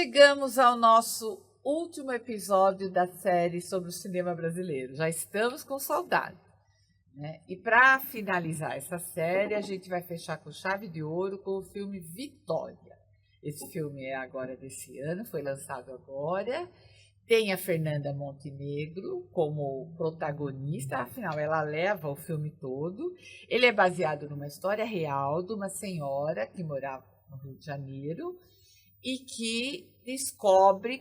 Chegamos ao nosso último episódio da série sobre o cinema brasileiro. Já estamos com saudade, né? E para finalizar essa série, a gente vai fechar com chave de ouro com o filme Vitória. Esse filme é agora desse ano, foi lançado agora. Tem a Fernanda Montenegro como protagonista, afinal, ela leva o filme todo. Ele é baseado numa história real de uma senhora que morava no Rio de Janeiro e que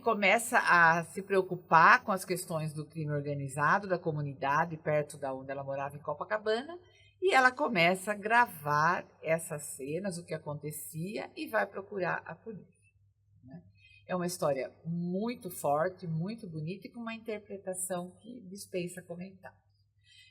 começa a se preocupar com as questões do crime organizado, da comunidade, perto da onde ela morava, em Copacabana, e ela começa a gravar essas cenas, o que acontecia, e vai procurar a polícia. É uma história muito forte, muito bonita e com uma interpretação que dispensa comentários.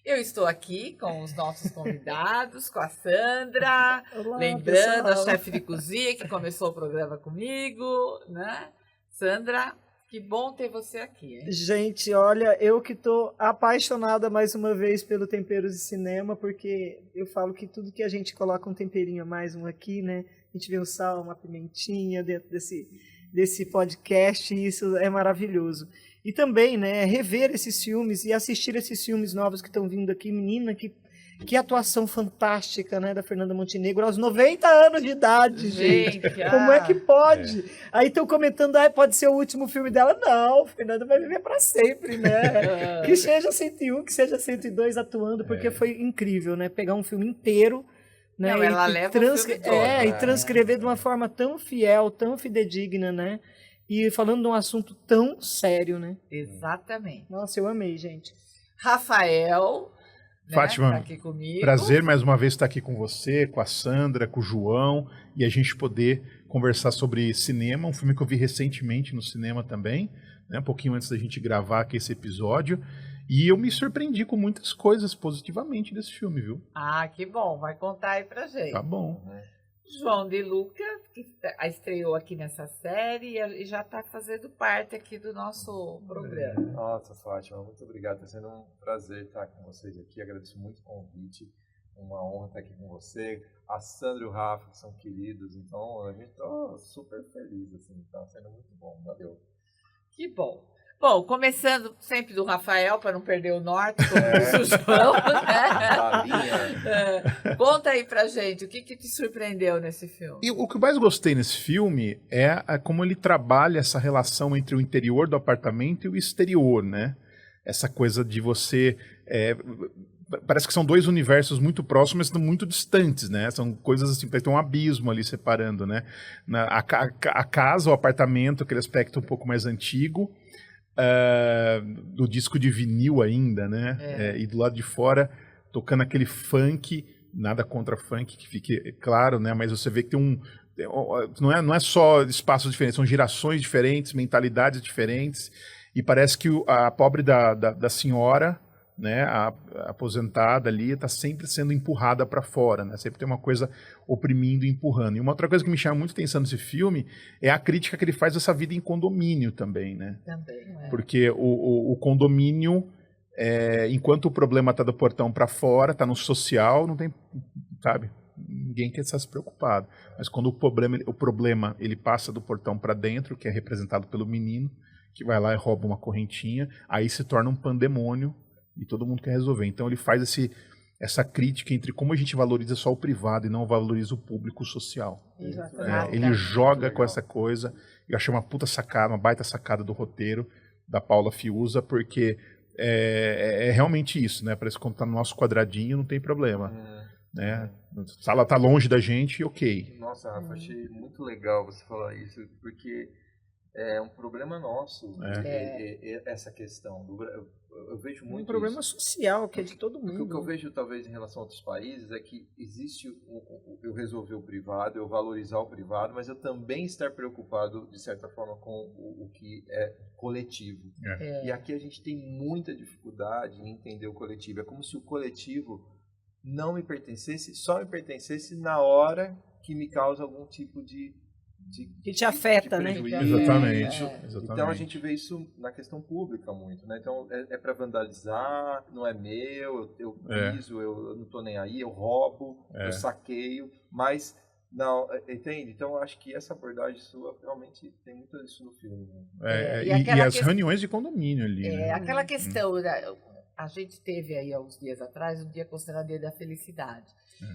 Eu estou aqui com os nossos convidados, com a Sandra, Olá, lembrando pessoal. a chefe de cozinha que começou o programa comigo, né? Sandra, que bom ter você aqui, hein? Gente, olha, eu que estou apaixonada mais uma vez pelo Temperos de Cinema, porque eu falo que tudo que a gente coloca um temperinho a mais, um aqui, né? A gente vê um sal, uma pimentinha dentro desse podcast, e isso é maravilhoso. E também, né, rever esses filmes e assistir esses filmes novos que estão vindo aqui. Menina, que atuação fantástica, né, da Fernanda Montenegro aos 90 anos de idade, gente. Como é que pode? Aí estão comentando, pode ser o último filme dela. Não, Fernanda vai viver para sempre, né? Que seja 101, que seja 102 atuando, porque foi incrível, né? Pegar um filme inteiro, né? Não, ela leva o filme todo, e transcrever de uma forma tão fiel, tão fidedigna, né? E falando de um assunto tão sério, né? Exatamente. Nossa, eu amei, gente. Rafael, Fátima, tá aqui comigo. Prazer mais uma vez estar aqui com você, com a Sandra, com o João, e a gente poder conversar sobre cinema, um filme que eu vi recentemente no cinema também, né, um pouquinho antes da gente gravar aqui esse episódio, e eu me surpreendi com muitas coisas positivamente desse filme, viu? Ah, que bom, vai contar aí pra gente. Tá bom. João de Luca, que estreou aqui nessa série e já está fazendo parte aqui do nosso programa. Nossa, Fátima, muito obrigado. Está sendo um prazer estar com vocês aqui. Agradeço muito o convite. Uma honra estar aqui com você. A Sandra e o Rafa, que são queridos. Então, a gente está super feliz. Está sendo muito bom. Valeu. Que bom. Bom, começando sempre do Rafael, para não perder o norte, como disse o João. Conta aí pra gente, o que te surpreendeu nesse filme? E o que eu mais gostei nesse filme é como ele trabalha essa relação entre o interior do apartamento e o exterior, né? Essa coisa de você... parece que são dois universos muito próximos, mas muito distantes, né? São coisas assim, parece ter um abismo ali separando, né? A casa, o apartamento, aquele aspecto um pouco mais antigo, do disco de vinil ainda, né? E do lado de fora, tocando aquele funk, nada contra funk, que fique claro, né? Mas você vê que tem não é só espaços diferentes, são gerações diferentes, mentalidades diferentes, e parece que a pobre da senhora, né, a aposentada ali, está sempre sendo empurrada para fora, né? Sempre tem uma coisa oprimindo e empurrando. E uma outra coisa que me chama muito atenção nesse filme é a crítica que ele faz dessa vida em condomínio também, né? Também, Porque o condomínio, enquanto o problema está do portão para fora, está no social, não tem, sabe? Ninguém quer estar se preocupado. Mas quando o problema ele passa do portão para dentro, que é representado pelo menino, que vai lá e rouba uma correntinha, aí se torna um pandemônio e todo mundo quer resolver. Então ele faz essa crítica entre como a gente valoriza só o privado e não valoriza o público social. Ele joga com essa coisa. Eu achei uma puta sacada, uma baita sacada do roteiro da Paula Fiuza, porque é realmente isso, né? Parece que quando tá no nosso quadradinho não tem problema. Né? A sala tá longe da gente, ok. Nossa, Rafa, achei muito legal você falar isso, porque é um problema nosso essa questão. Eu vejo muito um problema isso. social, que é de todo mundo. O que eu vejo, talvez, em relação a outros países é que existe eu resolver o privado, eu valorizar o privado, mas eu também estar preocupado, de certa forma, com o que é coletivo. E aqui a gente tem muita dificuldade em entender o coletivo. É como se o coletivo não me pertencesse, só me pertencesse na hora que me causa algum tipo de que te afeta, né? Exatamente. Então a gente vê isso na questão pública muito, né? Então é para vandalizar, não é meu, eu piso, eu não tô nem aí, eu roubo, eu saqueio, mas Não, entende? Então, eu acho que essa abordagem sua realmente tem muito disso no filme. Né? E E aquela as reuniões de condomínio ali, né? aquela questão, a gente teve aí há uns dias atrás um dia considerado Dia da Felicidade.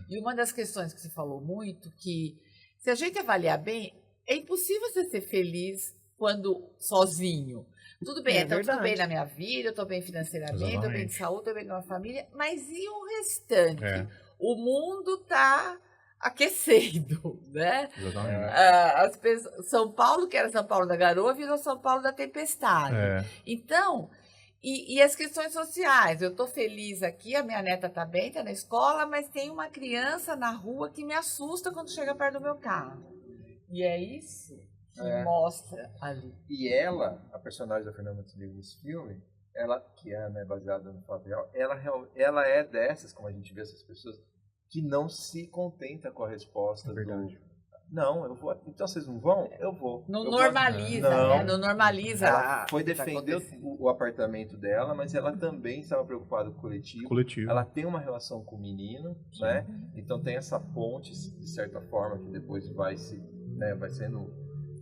E uma das questões que se falou muito, que se a gente avaliar bem, é impossível você ser feliz quando sozinho. Tudo bem, então tudo bem na minha vida, eu estou bem financeiramente, estou bem de saúde, estou bem com a família, mas e o restante? O mundo está aquecendo, né? São Paulo, que era São Paulo da garoa, virou São Paulo da tempestade. Então, e as questões sociais, eu estou feliz aqui, a minha neta está bem, está na escola, mas tem uma criança na rua que me assusta quando chega perto do meu carro. E é isso que mostra ali. E ela, a personagem da Fernanda Montenegro nesse filme, ela, que é, né, baseada no fato real, ela é dessas, como a gente vê essas pessoas, que não se contenta com a resposta do... Não, eu vou. Então vocês não vão? Eu vou. Não normaliza, né? Não normaliza. Ela foi defender o apartamento dela, mas ela também estava preocupada com o coletivo. Ela tem uma relação com o menino, né? Então tem essa ponte, de certa forma, que depois vai sendo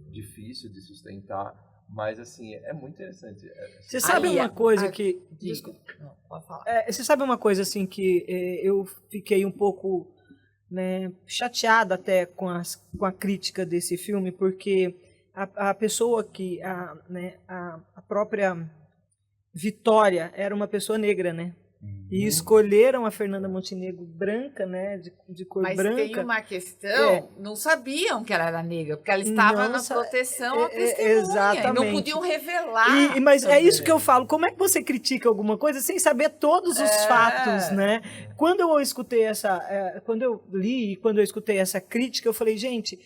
difícil de sustentar. Mas, assim, é muito interessante. Você sabe uma coisa que... Desculpa. Não, pode falar. Você sabe uma coisa, assim, que eu fiquei um pouco, né, chateada até com a crítica desse filme, porque a pessoa que... a própria Vitória era uma pessoa negra, né? E escolheram a Fernanda Montenegro branca, né, de cor branca. Mas tem uma questão, não sabiam que ela era negra, porque ela estava na proteção à testemunha. Exatamente. Não podiam revelar. Mas é isso que eu falo, como é que você critica alguma coisa sem saber todos os fatos, né? Quando eu escutei quando eu li e quando eu escutei essa crítica, eu falei, gente,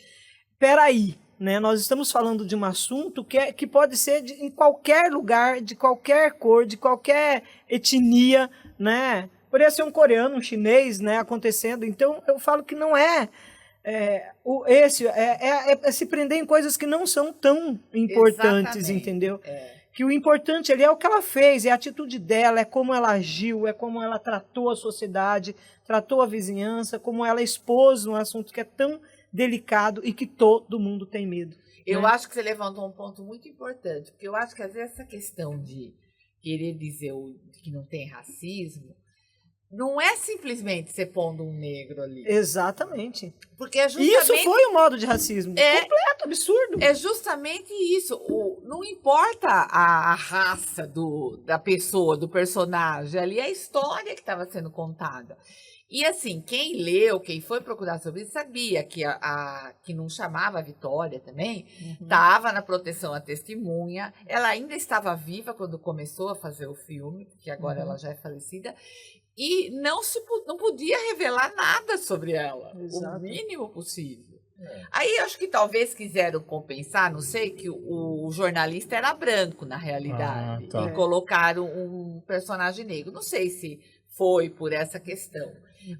peraí, né? Nós estamos falando de um assunto que pode ser em qualquer lugar, de qualquer cor, de qualquer etnia, né? Poderia ser um coreano, um chinês, né, acontecendo. Então, eu falo que não é se prender em coisas que não são tão importantes, exatamente, entendeu? Que o importante ali é o que ela fez, é a atitude dela, é como ela agiu, é como ela tratou a sociedade, tratou a vizinhança, como ela expôs um assunto que é tão delicado e que todo mundo tem medo. Eu acho que você levantou um ponto muito importante, porque eu acho que às vezes essa questão de querer dizer que não tem racismo não é simplesmente você pondo um negro ali. Exatamente. Porque é justamente... Isso foi um modo de racismo completo, absurdo. É justamente isso. Não importa a raça da pessoa, do personagem, ali é a história que estava sendo contada. E assim, quem leu, quem foi procurar sobre isso, sabia que que não chamava a Vitória também, estava na proteção à testemunha, ela ainda estava viva quando começou a fazer o filme, porque agora ela já é falecida, e não podia revelar nada sobre ela, o mínimo possível. Aí acho que talvez quiseram compensar, não sei, que o jornalista era branco na realidade, e colocaram um personagem negro. Não sei se foi por essa questão.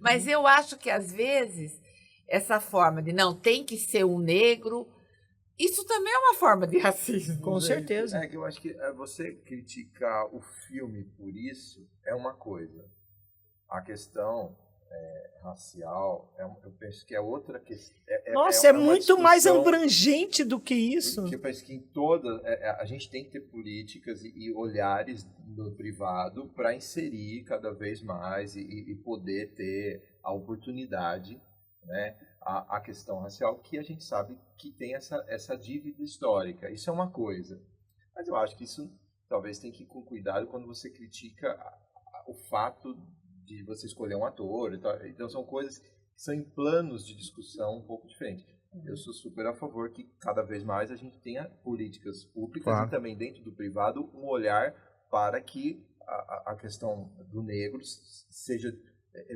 Mas eu acho que, às vezes, essa forma de não, tem que ser um negro, isso também é uma forma de racismo. Com certeza. É que eu acho que você criticar o filme por isso é uma coisa. A questão racial, eu penso que é outra questão. Nossa, é muito mais abrangente do que isso. Porque eu penso que a gente tem que ter políticas e olhares no privado para inserir cada vez mais e poder ter a oportunidade, né, a questão racial, que a gente sabe que tem essa dívida histórica. Isso é uma coisa. Mas eu acho que isso talvez tem que ir com cuidado quando você critica o fato de você escolher um ator e tal. Então são coisas que são em planos de discussão um pouco diferentes. Eu sou super a favor que cada vez mais a gente tenha políticas públicas e também dentro do privado um olhar para que a questão do negro seja...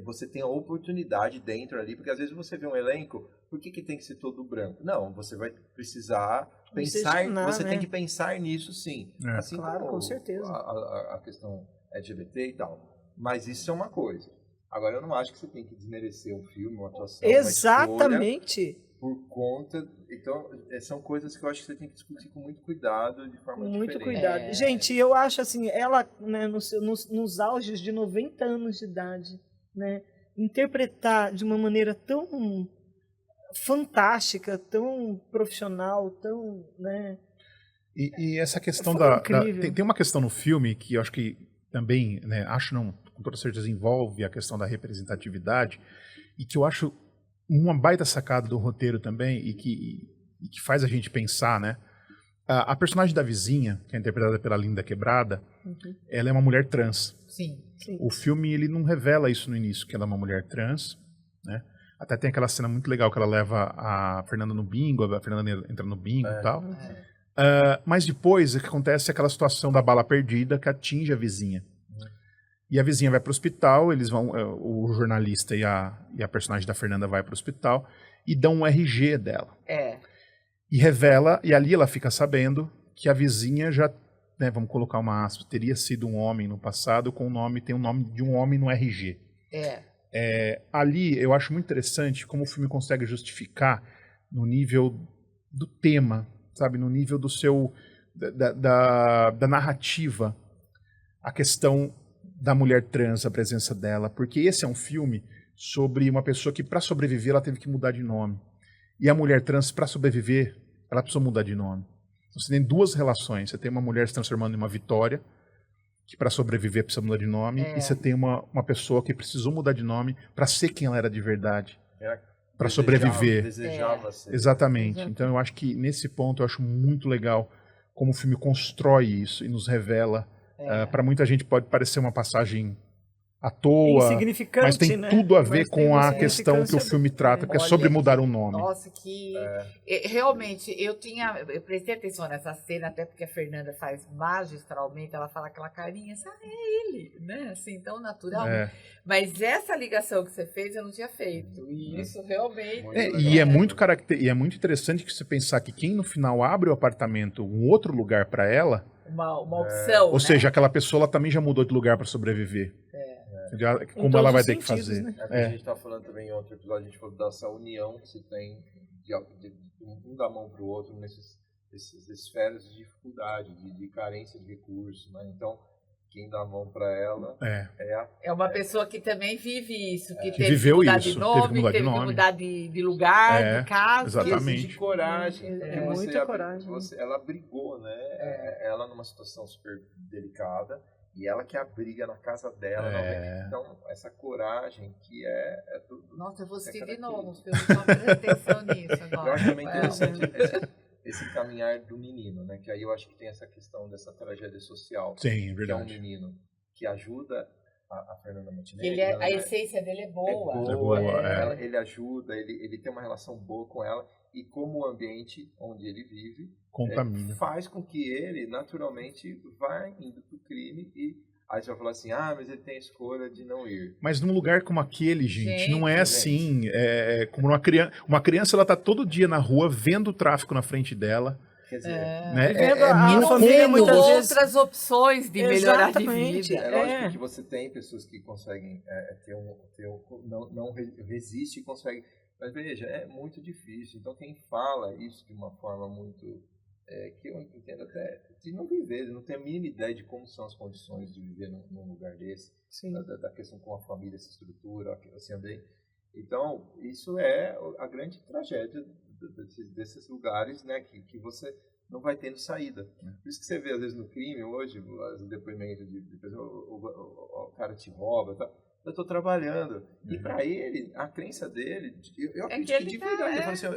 Você tenha oportunidade dentro ali, porque às vezes você vê um elenco, por que tem que ser todo branco? Não, você vai precisar pensar, você tem que pensar nisso sim. Assim claro, como com certeza. A questão LGBT e tal. Mas isso é uma coisa. Agora, eu não acho que você tem que desmerecer um filme, uma atuação, exatamente, uma escolha por conta... Então, são coisas que eu acho que você tem que discutir com muito cuidado, de forma diferente. Muito cuidado. Gente, eu acho assim, ela, né, nos auges de 90 anos de idade, né, interpretar de uma maneira tão fantástica, tão profissional, tão, né? E essa questão Foi incrível. tem uma questão no filme que eu acho que também, né, acho não, com toda certeza envolve a questão da representatividade e que eu acho uma baita sacada do roteiro também e que faz a gente pensar, né? A personagem da vizinha, que é interpretada pela Linda Quebrada, ela é uma mulher trans. Sim. O filme ele não revela isso no início, que ela é uma mulher trans, né? Até tem aquela cena muito legal que ela leva a Fernanda no bingo, a Fernanda entra no bingo e tal. Mas depois o que acontece é aquela situação da bala perdida que atinge a vizinha. E a vizinha vai para o hospital, eles vão, o jornalista e a personagem da Fernanda vai para o hospital e dão um RG dela. E revela, e ali ela fica sabendo que a vizinha já, né, vamos colocar uma aspas, teria sido um homem no passado tem o nome de um homem no RG. Ali eu acho muito interessante como o filme consegue justificar no nível do tema, sabe, no nível do seu da narrativa, a questão da mulher trans, a presença dela, porque esse é um filme sobre uma pessoa que para sobreviver ela teve que mudar de nome. E a mulher trans, para sobreviver, ela precisou mudar de nome. Então, você tem duas relações. Você tem uma mulher se transformando em uma Vitória, que para sobreviver precisa mudar de nome, e você tem uma pessoa que precisou mudar de nome para ser quem ela era de verdade. Para sobreviver. Desejava ser. Exatamente. Então eu acho que nesse ponto eu acho muito legal como o filme constrói isso e nos revela. Para muita gente pode parecer uma passagem à toa, insignificante, mas tem né? tudo a ver Mas tem com uma a questão que o filme trata, que é sobre mudar um nome. Nossa, realmente, eu prestei atenção nessa cena, até porque a Fernanda faz magistralmente, ela fala aquela carinha, sabe, é ele, né? Assim, tão natural. Mas essa ligação que você fez, eu não tinha feito. E isso realmente... E é muito interessante que você pensar que quem no final abre o apartamento, um outro lugar para ela... Uma opção, Ou seja, aquela pessoa ela também já mudou de lugar para sobreviver. Como ela vai ter que fazer. Né? A gente está falando também em outro episódio, a gente falou dessa união que se tem de um dar mão para o outro nesses esferas de dificuldade, de carência de recursos. Né? Então, quem dá a mão para ela é uma pessoa que também vive isso, que teve que mudar de nome, teve que mudar de lugar, de casa. Exatamente. De coragem. Muita coragem. Ela brigou, né? Ela numa situação super delicada. E ela que abriga na casa dela. Então, essa coragem que é tudo. Nossa, eu vou assistir de novo. Eu não prestei atenção nisso agora. Eu acho também interessante esse caminhar do menino, né? Que aí eu acho que tem essa questão dessa tragédia social. Sim, é verdade. Que é um menino que ajuda a Fernanda Montenegro. A essência dele é boa. É boa. Ele ajuda, ele tem uma relação boa com ela. E como o ambiente onde ele vive contamina, faz com que ele naturalmente vá indo para o crime e aí você vai falar assim, mas ele tem a escolha de não ir. Mas num lugar como aquele, gente não é assim. Como uma criança ela tá todo dia na rua vendo o tráfico na frente dela. Quer dizer, né? Vendo outras opções de melhorar de vida. É lógico que você tem pessoas que conseguem não resiste e consegue. Mas veja, é muito difícil. Então quem fala isso de uma forma muito que eu entendo até de não viver, de não ter a mínima ideia de como são as condições de viver num lugar desse, da questão como a família se estrutura, assim, então isso é a grande tragédia desses lugares, né, que você não vai tendo saída. Por isso que você vê às vezes no crime hoje, os depoimentos de pessoas, o cara te rouba, tá? Eu estou trabalhando. E para ele, a crença dele, eu acredito que de verdade, eu falo assim,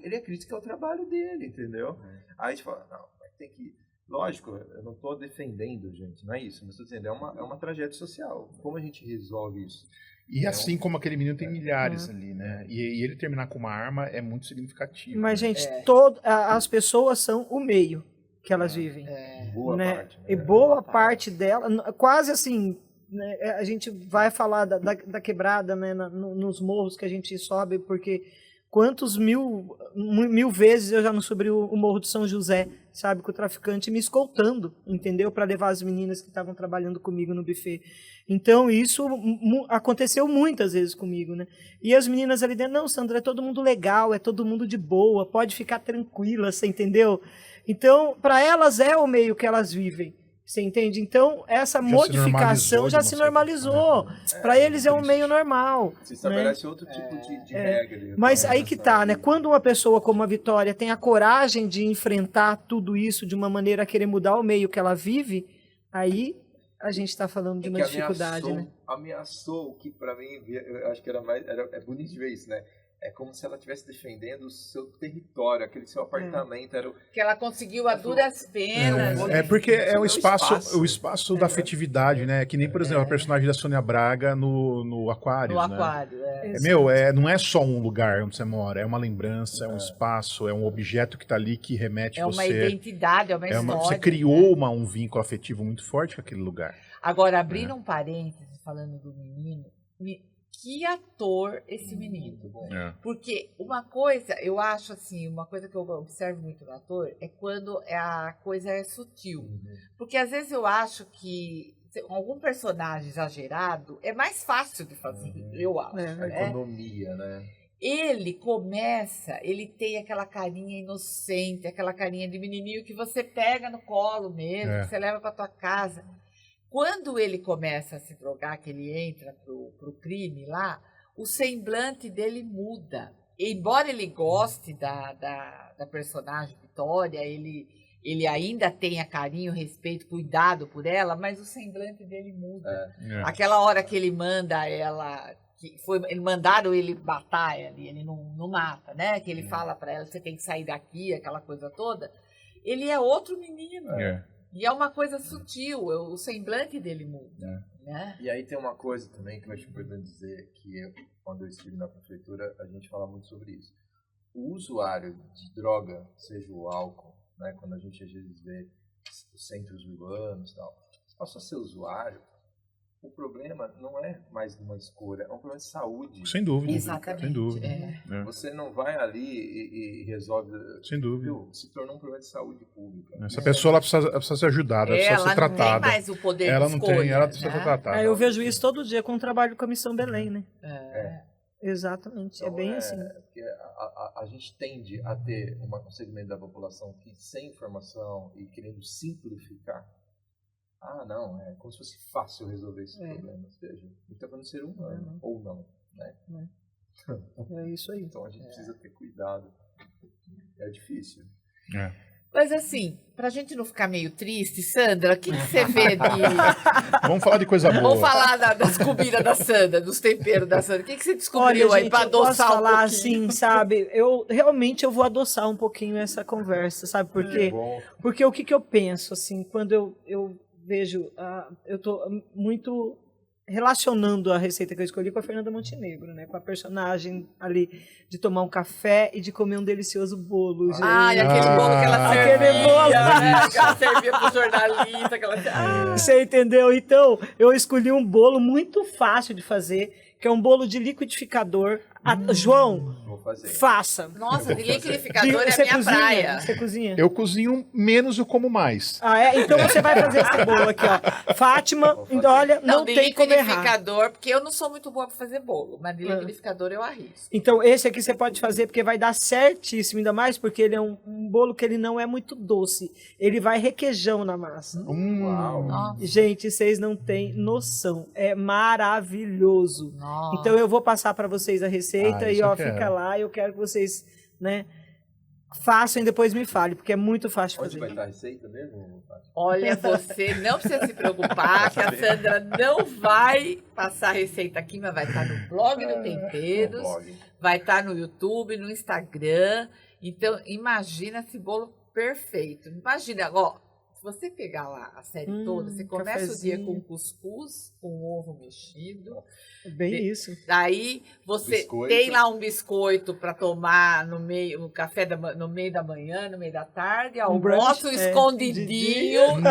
ele acredita que é o trabalho dele, entendeu? Aí a gente fala, não, tem que... Lógico, eu não estou defendendo, gente, não é isso, mas estou dizendo, é uma tragédia social. Como a gente resolve isso? E assim como aquele menino tem milhares ali, né? E ele terminar com uma arma é muito significativo. Mas, né? gente, as pessoas são o meio que elas vivem. Boa parte. E boa parte dela, quase assim... Né, a gente vai falar da quebrada, né, nos morros que a gente sobe, porque quantos mil vezes eu já não subi o Morro de São José, sabe, com o traficante me escoltando, entendeu? Para levar as meninas que estavam trabalhando comigo no buffet. Então isso aconteceu muitas vezes comigo, né? E as meninas ali dentro, não, Sandra, é todo mundo legal, é todo mundo de boa, pode ficar tranquila, você entendeu? Então, para elas é o meio que elas vivem. Você entende? Então, essa Já se modificação normalizou já de se uma certa normalizou. Para eles é um meio normal. Se estabelece outro tipo de regra. Mas aí que tá, né? Quando uma pessoa como a Vitória tem a coragem de enfrentar tudo isso de uma maneira a querer mudar o meio que ela vive, aí a gente está falando de uma dificuldade, né? Ameaçou, que para mim, eu acho que é bonito de ver isso, né? É como se ela estivesse defendendo o seu território, aquele seu apartamento. Que ela conseguiu a duras penas. Porque é o espaço da afetividade, né? Que nem, por exemplo, a personagem da Sônia Braga no Aquário. No né? Aquário, Não é só um lugar onde você mora, é uma lembrança, é um espaço, é um objeto que está ali que remete é você. É uma identidade, é uma história. Você criou um vínculo afetivo muito forte com aquele lugar. Agora, abrindo um parênteses, falando do menino, que ator esse menino. Porque uma coisa, eu acho assim, uma coisa que eu observo muito no ator é quando a coisa é sutil. Porque às vezes eu acho que algum personagem exagerado é mais fácil de fazer, eu acho. A economia, né? Ele tem aquela carinha inocente, aquela carinha de menininho que você pega no colo mesmo, que você leva para tua casa. Quando ele começa a se drogar, que ele entra pro crime lá, o semblante dele muda. Embora ele goste da personagem Vitória, ele ainda tenha carinho, respeito, cuidado por ela, mas o semblante dele muda. Aquela hora que ele manda ela... mandaram ele matar ela, ele não mata, né? Que ele fala para ela, você tem que sair daqui, aquela coisa toda. Ele é outro menino. E é uma coisa sutil, o semblante dele muda. Né? E aí tem uma coisa também que eu acho importante dizer, que quando eu estive na prefeitura, a gente fala muito sobre isso. O usuário de droga, seja o álcool, né, quando a gente às vezes vê os centros urbanos e tal, passa a ser usuário, o problema não é mais uma escolha, é um problema de saúde. Sem dúvida. Exatamente. Sem dúvida. Você não vai ali e resolve. Sem dúvida. Se tornou um problema de saúde pública. Essa pessoa ela precisa ser ajudada, ela precisa ser tratada. Ela não tem mais o poder de escolha. Ela precisa ser tratada. Eu vejo isso todo dia com o trabalho com a Missão Belém, né? Exatamente, então, é bem assim. Porque a gente tende a ter um segmento da população que, sem informação e querendo simplificar, não, é como se fosse fácil resolver esses problemas. Veja, está falando de ser humano, ou não, né? É isso aí. Então a gente precisa ter cuidado. É difícil. Mas assim, pra gente não ficar meio triste, Sandra, o que você vê de... Vamos falar de coisa boa. Vamos falar das comidas da Sandra, dos temperos da Sandra. O que você descobriu aí para adoçar falar um pouquinho? assim, sabe? Eu vou adoçar um pouquinho essa conversa, sabe? Porque o que eu penso, assim, quando eu vejo... eu tô muito relacionando a receita que eu escolhi com a Fernanda Montenegro, né? Com a personagem ali de tomar um café e de comer um delicioso bolo. Gente. E aquele bolo que ela servia. Aquele bolo. Né? Que ela servia pro jornalista. Que ela... Você entendeu? Então, eu escolhi um bolo muito fácil de fazer, que é um bolo de liquidificador. João, faça. Nossa, de liquidificador é a minha cozinha? praia. Você cozinha? Eu cozinho menos, eu como mais. Então você vai fazer esse bolo aqui, ó. Fátima, olha, não tem como errar. Liquidificador, porque eu não sou muito boa para fazer bolo, mas de liquidificador eu arrisco. Então esse aqui você pode fazer porque vai dar certíssimo, ainda mais porque ele é um bolo que ele não é muito doce. Ele vai requeijão na massa. Uau. Gente, vocês não têm noção. É maravilhoso. Nossa. Então eu vou passar para vocês a receita e fica lá. Eu quero que vocês, né, façam e depois me falem, porque é muito fácil de fazer. Onde vai estar a receita mesmo? Olha, você não precisa se preocupar que a Sandra não vai passar a receita aqui, mas vai estar no blog do Temperos, vai estar no YouTube, no Instagram. Então, imagina esse bolo perfeito. Imagina, se você pegar lá a série toda, você começa o dia com cuscuz, com ovo mexido. Bem isso. Daí você tem lá um biscoito para tomar no meio, no meio da manhã, no meio da tarde, almoço escondidinho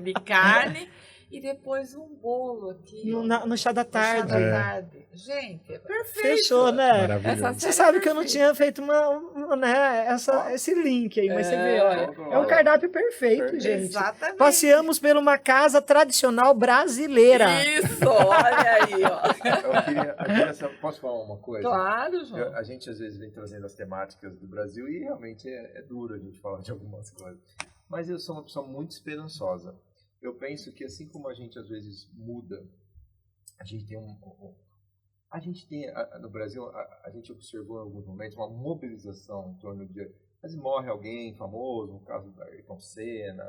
de carne. E depois um bolo aqui. No chá da tarde. Gente, é perfeito. Fechou, né? Você sabe que eu não tinha feito esse link aí, mas você vê, olha. É um cardápio perfeito, gente. Exatamente. Passeamos por uma casa tradicional brasileira. Isso, olha aí, ó. Posso falar uma coisa? Claro, João. A gente às vezes vem trazendo as temáticas do Brasil e realmente é duro a gente falar de algumas coisas. Mas eu sou uma pessoa muito esperançosa. Eu penso que assim como a gente às vezes muda, a gente tem no Brasil, a gente observou em alguns momentos uma mobilização em torno de, mas morre alguém famoso, no caso da Ayrton Senna,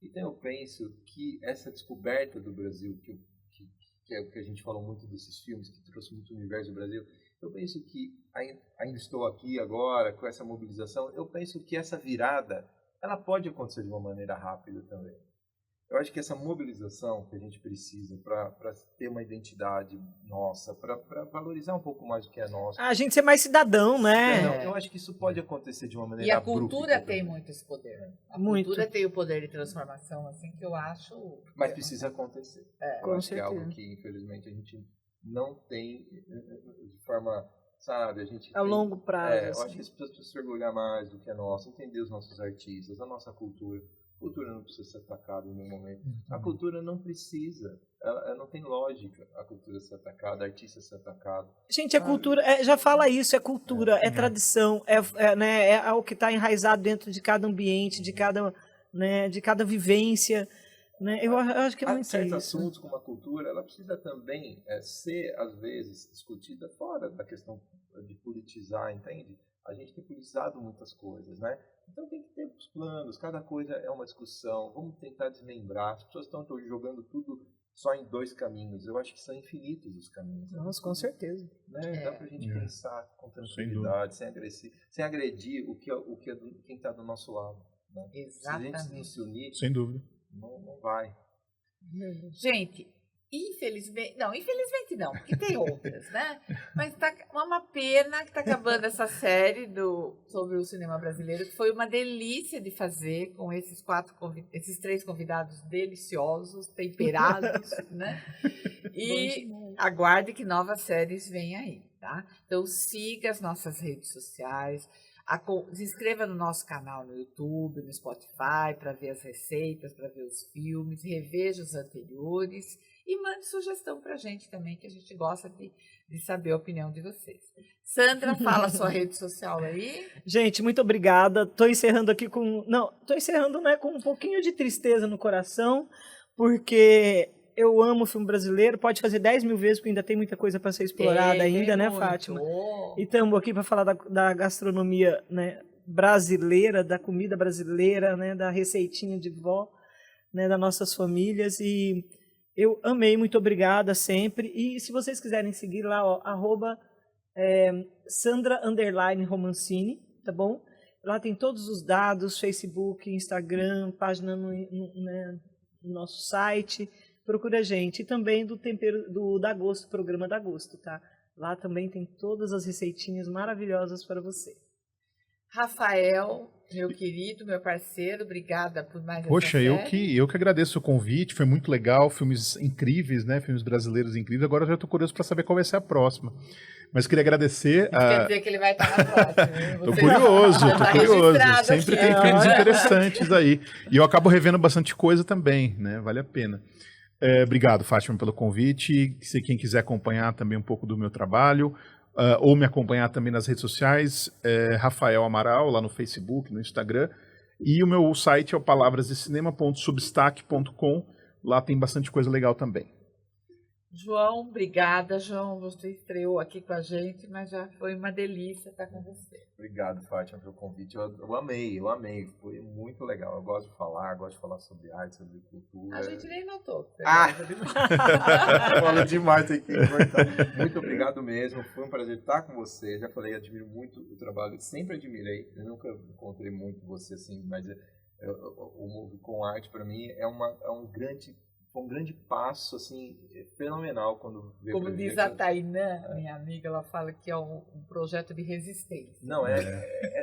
então eu penso que essa descoberta do Brasil, que é o que a gente falou muito desses filmes, que trouxe muito o universo do Brasil, eu penso que ainda estou aqui agora com essa mobilização, eu penso que essa virada, ela pode acontecer de uma maneira rápida também. Eu acho que essa mobilização que a gente precisa para ter uma identidade nossa, para valorizar um pouco mais o que é nosso. A gente ser mais cidadão, né? Não, eu acho que isso pode acontecer de uma maneira E a abrupta cultura também. tem muito esse poder. A Muito. cultura tem o poder de transformação, assim, que eu acho... Mas precisa acontecer. Com Eu acho que é certeza. algo que, infelizmente, a gente não tem de forma, sabe, a gente A tem- longo prazo. eu assim. acho que as pessoas precisam se orgulhar mais do que é nosso, entender os nossos artistas, a nossa cultura. A cultura não precisa ser atacada em nenhum momento. A cultura não precisa, ela não tem lógica a cultura ser atacada, a artista ser atacado. Gente, a cultura, já fala isso, é cultura, é tradição, né, é algo que está enraizado dentro de cada ambiente, de cada vivência. Né? Eu acho que é Há muito certos isso. assuntos como a cultura, ela precisa também ser, às vezes, discutida fora da questão de politizar, entende? A gente tem politizado muitas coisas, né? Então tem que ter os planos, cada coisa é uma discussão, vamos tentar desmembrar. As pessoas estão jogando tudo só em dois caminhos. Eu acho que são infinitos os caminhos. Nossa, com certeza. Né? Dá pra gente pensar com Sem tranquilidade, sem agredir quem está do nosso lado. Né? Se a gente não Exatamente. se unir, Sem dúvida. não vai. Gente, infelizmente não, porque tem outras, né? Mas tá uma pena que tá acabando essa série sobre o cinema brasileiro, que foi uma delícia de fazer com esses 3 convidados deliciosos, temperados, né? E aguarde que novas séries vêm aí, tá? Então siga as nossas redes sociais, se inscreva no nosso canal no YouTube, no Spotify, para ver as receitas, para ver os filmes, reveja os anteriores e mande sugestão para a gente também, que a gente gosta de saber a opinião de vocês. Sandra, fala a sua rede social aí. Gente, muito obrigada. Estou encerrando aqui com um pouquinho de tristeza no coração, porque eu amo o filme brasileiro. Pode fazer 10 mil vezes, porque ainda tem muita coisa para ser explorada ainda, né, muito. Fátima? E estamos aqui para falar da gastronomia, né, brasileira, da comida brasileira, né, da receitinha de vó, né, das nossas famílias. E eu amei, muito obrigada sempre. E se vocês quiserem seguir lá, ó, @Sandra_Romancini, tá bom? Lá tem todos os dados, Facebook, Instagram, página no nosso site. Procura a gente. E também do Tempero da Gosto, programa da Gosto, tá? Lá também tem todas as receitinhas maravilhosas para você. Rafael, meu querido, meu parceiro, obrigada por mais Poxa, essa eu série. que agradeço o convite, foi muito legal, filmes incríveis, né? Filmes brasileiros incríveis. Agora eu já estou curioso para saber qual vai ser a próxima. Mas queria agradecer Isso quer dizer que ele vai estar na próxima. hein? Tô Você curioso, já tô tá curioso. registrado Sempre aqui. tem filmes interessantes aí. E eu acabo revendo bastante coisa também, né? Vale a pena. Obrigado, Fátima, pelo convite. Se quem quiser acompanhar também um pouco do meu trabalho, ou me acompanhar também nas redes sociais, Rafael Amaral, lá no Facebook, no Instagram. E o meu site é o palavrasdecinema.substack.com. Lá tem bastante coisa legal também. João, obrigada, João. Você estreou aqui com a gente, mas já foi uma delícia estar com você. Obrigado, Fátima, pelo convite. Eu amei. Foi muito legal. Eu gosto de falar sobre arte, sobre cultura. A gente nem notou. Fala demais aqui. Muito obrigado mesmo. Foi um prazer estar com você. Já falei, admiro muito o trabalho. Sempre admirei. Eu nunca encontrei muito você assim, mas o Move com Arte, para mim, é um grande passo, assim, fenomenal quando veio. Como diz a Tainã, minha amiga, ela fala que é um projeto de resistência. Não,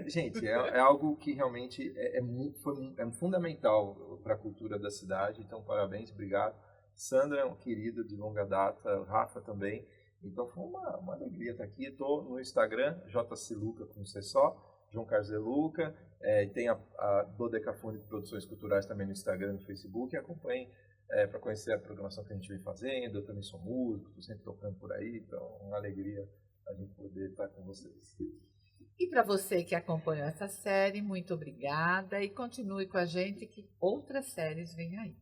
gente, é algo que realmente é fundamental para a cultura da cidade. Então, parabéns, obrigado. Sandra é uma querida de longa data, o Rafa também. Então, foi uma alegria estar aqui. Estou no Instagram, JCLuca com C só, João Carlos de Luca. Tem a Dodecafone de Produções Culturais também no Instagram e no Facebook. E acompanhem para conhecer a programação que a gente vem fazendo. Eu também sou músico, estou sempre tocando por aí. Então, uma alegria a gente poder estar com vocês. E para você que acompanhou essa série, muito obrigada e continue com a gente que outras séries vêm aí.